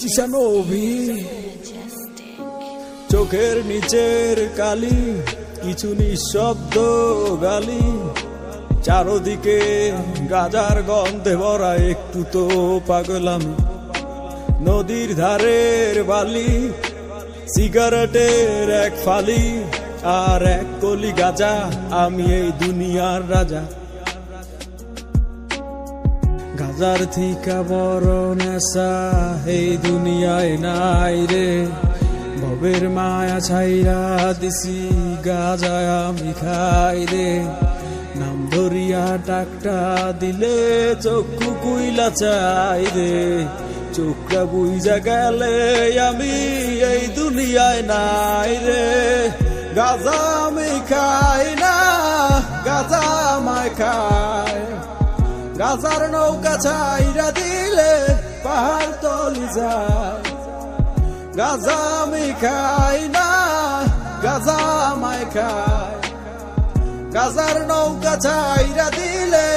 চিসানোভি চোখের নিচের কালি কিছু নিঃশব্দ গালি চারদিকে গাজার গন্ধে ভরা একটু তো পাগলাম নদীর ধারের বালি সিগারেটের এক ফালি আর এক কলি গাজা আমি এই দুনিয়ার রাজা গাজার থিকা বড় নেশা এই দুনিয়ায় নাই রে ভবের মায়া ছাইরা দিছি গাজায় আমি খাই রে নাম ধরিয়া টাকটা দিলে চক্ষু কুইলা চাই রে চোখটা বুইজা গেলে আমি এই দুনিয়ায় নাই রে গাজা আমি খাই না গাজা আমায় খায় গাজার নৌকা ছাইরা দিলে পাহাড় তলি যায় গাজা আমি খাই না গাজা আমায় খায় গাজার নৌকা ছাইরা দিলে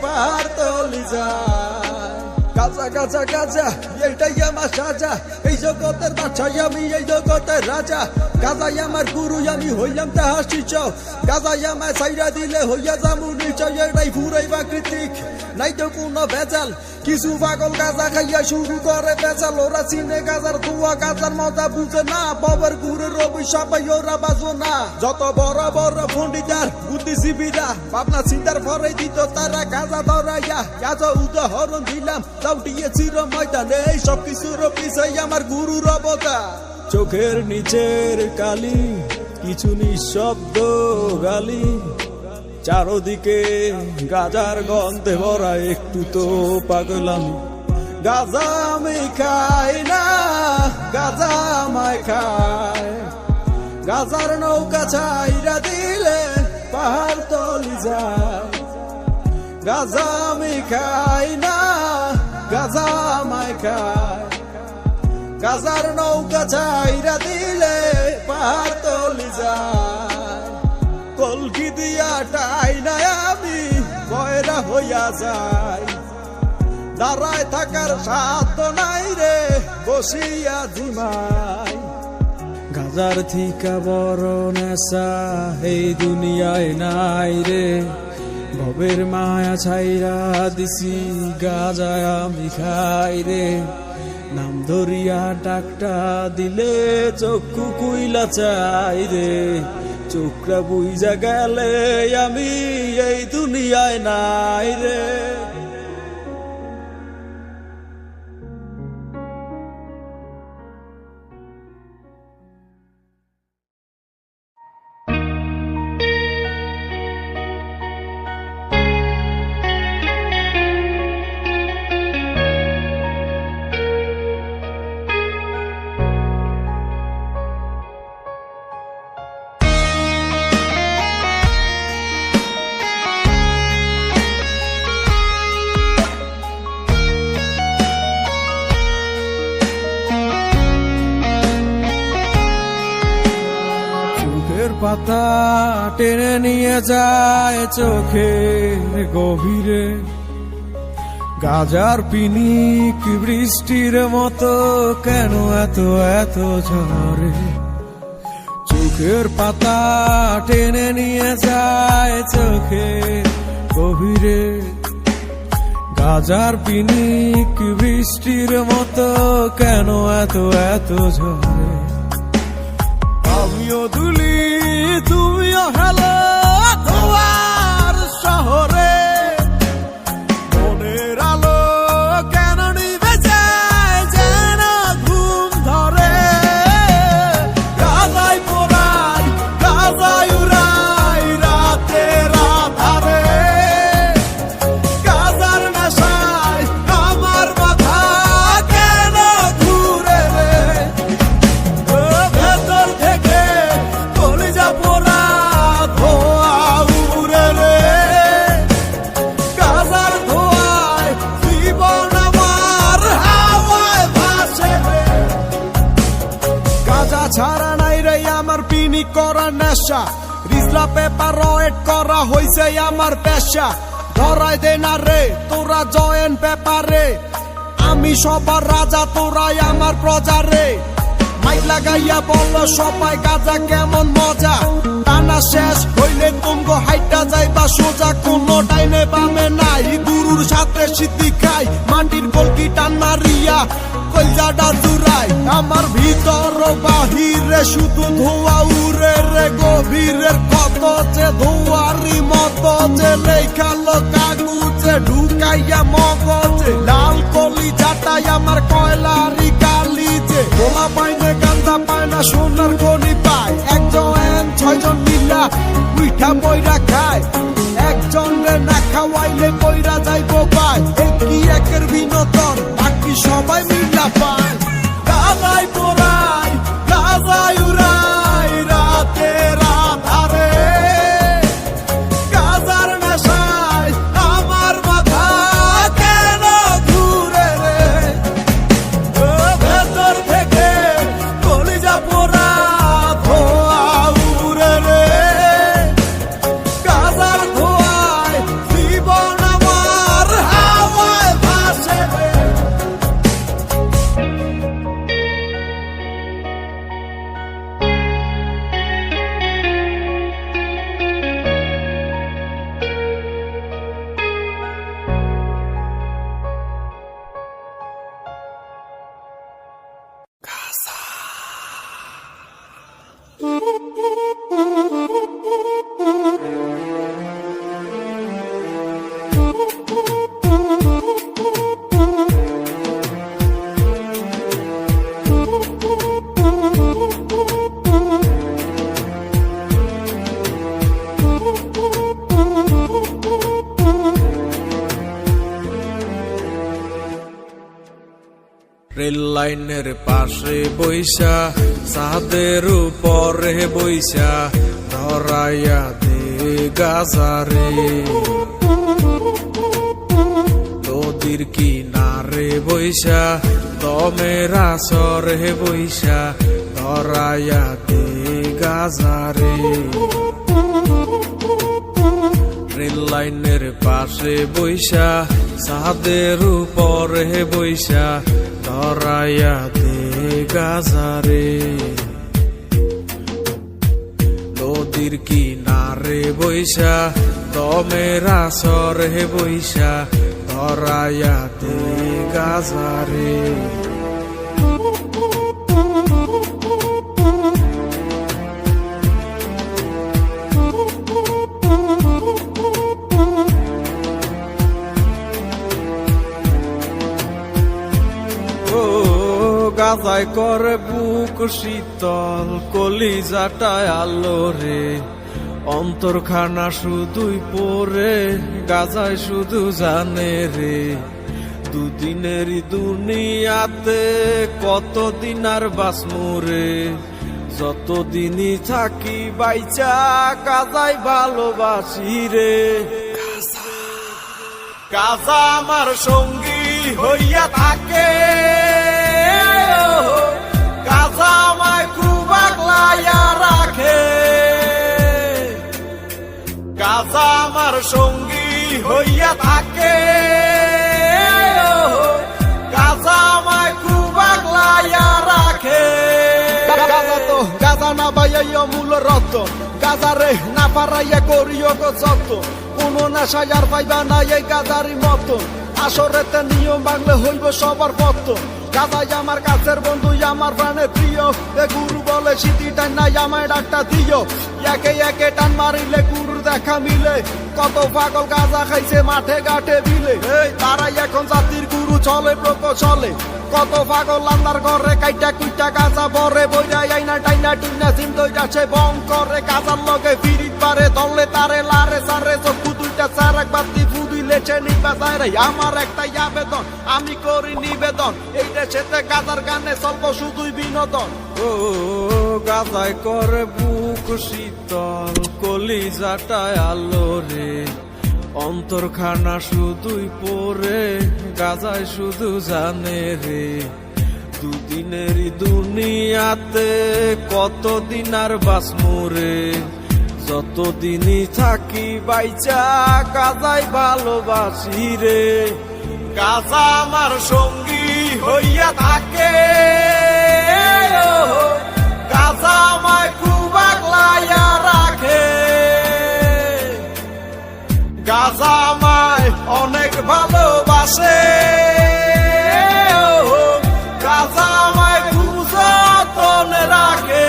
পাহাড় তলি যায় গাজা গাজা গাজা এইটাই আমার সাজা এই জগতের বাদশাহ আমি এই জগতের রাজা গাজাই আমার গুরু আমি হইলাম তাহার শিষ্য গাজাই আমায় ছাইরা দিলে হইয়া যামু নিশ্চয় এটাই পুরাই প্রাকৃতিক নাই তো কোনো ভেজাল কিছু পাগল গাজা খাইয়া শুরু করে বেচাল ওরা চিনে গাজার ধোয়া গাজার মজা বুঝে না বাবার গুরুর অভিশাপাই ওরা বাজো না যত বড় বড় পণ্ডিতার বুদ্ধিজীবীরা ভাবনা চিন্তার পরে দিত তারা গাজা ধরাইয়া গাজা উদাহরণ দিলাম তাও দিয়েছিল ময়দানে এই সব কিছুর পিছাই আমার গুরুর অবদান চোখের নিচের কালি কিছু নিঃশব্দ গালি চারদিকে গাজার গন্ধে ভরা একটু তো পাগলাম গাজা আমি খাই না গাজা আমায় খায় গাজার নৌকা ছাইরা দিলে পাহাড় তলি যায় গাজা আমি খাই না গাজা আমায় খায় গাজার নৌকা ছাইরা দিলে পাহাড় তলি যায় কলকি দিয়া টাই না আমি কয়রা হইয়া যাই দাঁড়ায় থাকার সাধ্য নাই রে বসিয়া ধিমাই গাজার থিকা বড় নেশা এই দুনিয়ায় নাই রে ভবের মায়া ছাইরা দিছি গাজায় আমি খাই রে নাম ধরিয়া ডাকটা দিলে চক্ষু কুইলা চাই রে চোখটা বুইজা গেলে আমি এই দুনিয়ায় নাই রে পাতা টেনে নিয়ে যায় চোখের গভীরে গাজার পিনিক বৃষ্টির মতো কেন এত এত ঝরে চোখের পাতা টেনে নিয়ে যায় চোখের গভীরে গাজার পিনিক বৃষ্টির মতো কেন এত এত ঝরে আমিও দুলি তুমিও হেলো তোমার শহরে মনের আলো কেন নিভে যায় যেন ঘুম ধরে গাজায় পোড়াই গাজায় উড়াই রাতের আধারে গাজার নেশায় আমার মাথা কেন ঘুরে রে ভেতর থেকে কলিজা পোড়া ধোয়া উড়ে রে গাজার ধোয়ায় জীবন আমার হাওয়ায় ভাসে রে গাজা ছাড়া নাই রে আমার পিনিক করা নেশা রিজলা পেপার রয়েট করা হইছে আমার পেশা ধরাই দে না রে তোরা জয়েন পেপারে আমি সবার রাজা তোরাই আমার প্রজা রে। মাইক লাগাইয়া বললো সবাই গাজা কেমন মজা, টানা শেষ হইলে তুমগো হাইটা যাইবা সোজা, কোনো ডাইনে বামে নাই, গুরুর সাথে সিদ্ধি খাই, মাটির কলকি টান মারিয়া কলজাটা জুড়াই। আমার ভিতর বাহিরে শুধু ধোয়া উড়ে রে, গভীরের কত যে ধোয়ারি মতো যে লেখালো কাগজে ঢুকাইয়া মগজে, লাল কলি জাটাই আমার কয়লারি কালি যে, গোলা পাইনে গান্দা পায় না সোনার খনি পায়, একজন 6 জন মিলা পিঠা বইরা খায়, একজন রে না খাওয়াইলে বইরা যাইব পায়, একই একের বিনোদন বাকি সবাই মিলা পায়। গাজাই পোড়াই গাজাই উড়াই রাতে রাধারে, গাজার নেশায় আমার মাথা কেন ঘুরে রে, ভেতর থেকে কলিজা পোড়া ধোয়া উড়ে রে, গাজার ধোয়ায় জীবন আমার হাওয়ায় ভাসে রে। রেল লাইনের পাশে বইসা ছাদের উপরে বইসা ধরাইয়া দে গাজারে, নদীর কিনারে বইসা দমের আসরে বইসা ধরাইয়া দে গাজারে, রেল লাইনের পাশে বইসা ছাদের উপরে বইসা ধরাইয়া দে গাজারে, নদীর কিনারে বইসা দমের আসরে বইসা ধরাইয়া দে গাজারে। গাজায় করে বুক শীতল, কলিজাটায় আলো রে, অন্তরখানা শুধুই পরে গাজায় শুধু জানে রে, দুদিনেরই দুনিয়াতে কতদিন আর বাসমু রে, যতদিনই থাকি বাইচা গাজায় ভালোবাসি রে। গাজা আমার সঙ্গী হইয়া থাকে, গাজা আমায় খুব আগলাইয়া রাখে, গাজা আমার সঙ্গী হইয়া থাকে, গাজা আমায় খুব আগলাইয়া রাখে। গাজা তো গাজা না বাইয়া মূল রক্ত, গাজা রে না পারাইয়া করিও গো যত, কোনো নেশায় আর পাইবা না এই গাজারি মতন, আসরেতে নিয়ম ভাঙলে হইব সবার পতন। গাজাই আমার কাছের বন্ধু, আমার প্রাণের প্রিয়, এ গুরু বলে সিটি টান নাই আমায় ডাকটা দিও, একে একে টান মারিলে গুরুর দেখা মিলে, কত পাগল গাজা খাইছে মাঠে ঘাটে বিলে, তারাই এখন জাতির গুরু চলে প্রকৌশলে, কত পাগল আন্দার ঘরে কাইটা কুইটা গাজা বরে বইরা আইনা টাইনা টুইনা চিন্তই যাচ্ছে বং করে, গাজার লগে ফিরিত পারে দলে তারে লারে সারে চক্ষু দুইটা চার এক বাতি ফুদিলেছে নিবা যায় রে। আমার একটাই আবেদন, আমি করি নিবেদন, এই দেশেতে গাজার গানে চলবো শুধুই বিনোদন। ও গাজায় করে বুক শীতল, কলিজাটায় আলো রে, অন্তরখানা শুধুই পরে গাজায় শুধু জানে রে, দুদিনেরই দুনিয়াতে কতদিন আর বাসমু রে, যতদিনই থাকি বাইচা গাজায় ভালোবাসি রে। গাজা আমার সঙ্গী হইয়া থাকে, গাজা আমায় খুব আগলাইয়া রাখে, গাজা আমায় অনেক ভালোবাসে, গাজা আমায় খুব যতনে রাখে,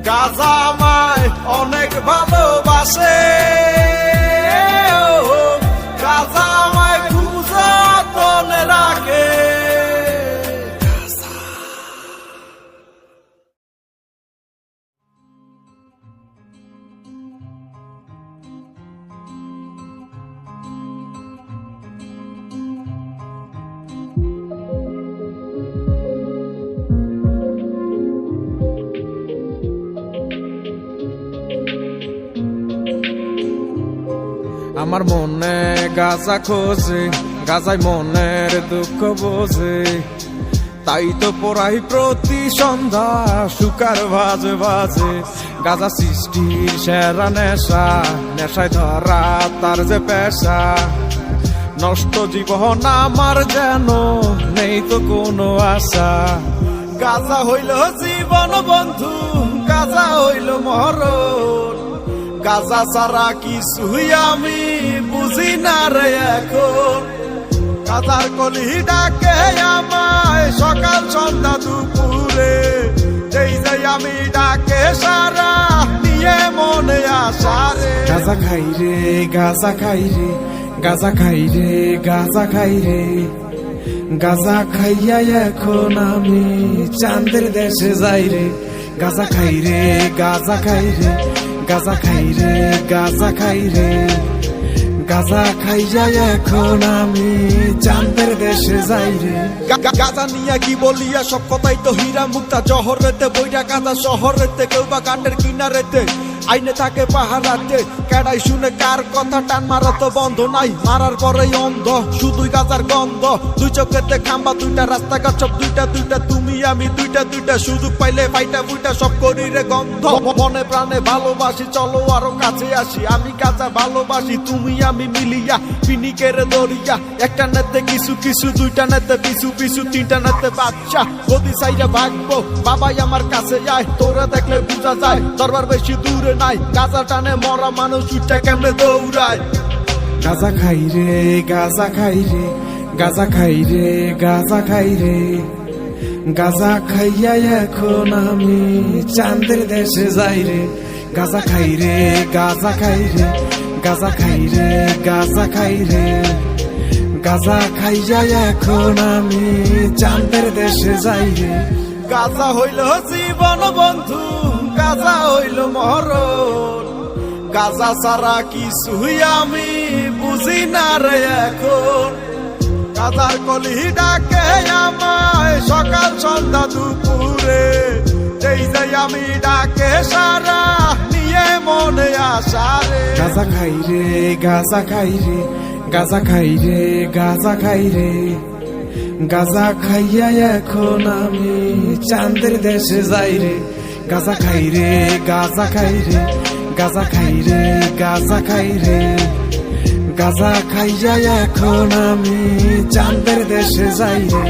গাজা আমায় অনেক ভালোবাসে, গাজা আমায় খুব যতনে রাখে। আমার মনে গাজা খোঁজে, গাজায় মনের দুঃখ বোঝে, তাই তো পড়াই প্রতি সন্ধ্যা সুকার বাজে বাজে। গাজা সৃষ্টির সেরা নেশা, নেশায় ধরা তার যে পেশা, নষ্ট জীবন আমার যেন নেই তো কোনো আশা। গাজা হইল জীবন বন্ধু, গাজা হইল মরণ, গাজা ছাড়া কিছুই আমি বুঝি না রে এখন। গাজার কলি ডাকে আমায় সকাল সন্ধ্যা দুপুরে, যেই যাই আমি ডাকে সারা নিয়ে মনে আসা রে। গাজা খাই রে, গাজা খাই রে, গাজা খাই রে, গাজা খাই রে, গাজা খাইয়া এখন আমি চাঁদের দেশে যাই রে। গাজা খাই রে, গাজা খাই রে, গাজা খাই রে, গাজা খাই রে, গাজা খাইয়া এখন আমি চাঁদের দেশে যাই রে। গাজা নিয়ে কি বলিয়া সব কথাই তো হীরা মুক্তা, জহরেতে বইরা গাজা শহরেতে, কেউ বা কাণ্ডের কিনারেতে আইনে থাকে পাহারাতে। কেডাই শুনে কার কথা, টান মারা তো বন্ধ নাই, মারার পরেই অন্ধ শুধুই গাজার গন্ধ। দুই চোখেতে খাম্বা দুইটা, রাস্তাঘাট সব দুইটা দুইটা, তুমি আমি দুইটা দুইটা, সুযোগ পাইলে ফাইটা ফুইটা সব করি রে গন্ধ। মনে প্রাণে ভালোবাসি, চলো আরো কাছে আসি, আমি গাজা ভালোবাসি, তুমি আমি মিলিয়া পিনিকের দরিয়া। একটা নেতে কিছু কিছু, দুইটা নেতে পিছু পিছু, তিনটা নেতে বাচ্চা, গদি সাইডে ভাগবো বাবাই আমার কাছে যায়, তোরা দেখলে বুঝা যায় দরবার বেশি দূরে নাই। গাজা টানে মরা মানুষ উঠে কেমনে দৌড়ায়। গাজা খাই রে, গাজা খাই রে, গাজা খাই রে, গাজা খাই রে, গাজা খাইয়া এখন আমি চাঁদের দেশে যাই রে। গাজা খাই রে, গাজা খাই রে, গাজা খাই রে, গাজা খাই রে, গাজা খাইয়া এখন আমি চাঁদের দেশে যাই রে। গাজা হইল জীবন বন্ধু, গাজা হইল মরণ, গাজা ছাড়া কিছুই আমি বুঝি না রে এখন। গাজার কলি ডাকে আমায় সকাল সন্ধ্যা দুপুরে, যেই যাই আমি ডাকে সারা নিয়ে মনে আসা রে। গাজা খাই রে, গাজা খাই রে, গাজা খাই রে, গাজা খাই রে, গাজা খাইয়া এখন আমি চাঁদের দেশে যাই রে। গাজা খাই রে, গাজা খাই রে, গাজা খাই রে, গাজা খাই রে, গাজা খাইয়া এখন আমি চাঁদের দেশে যাই রে।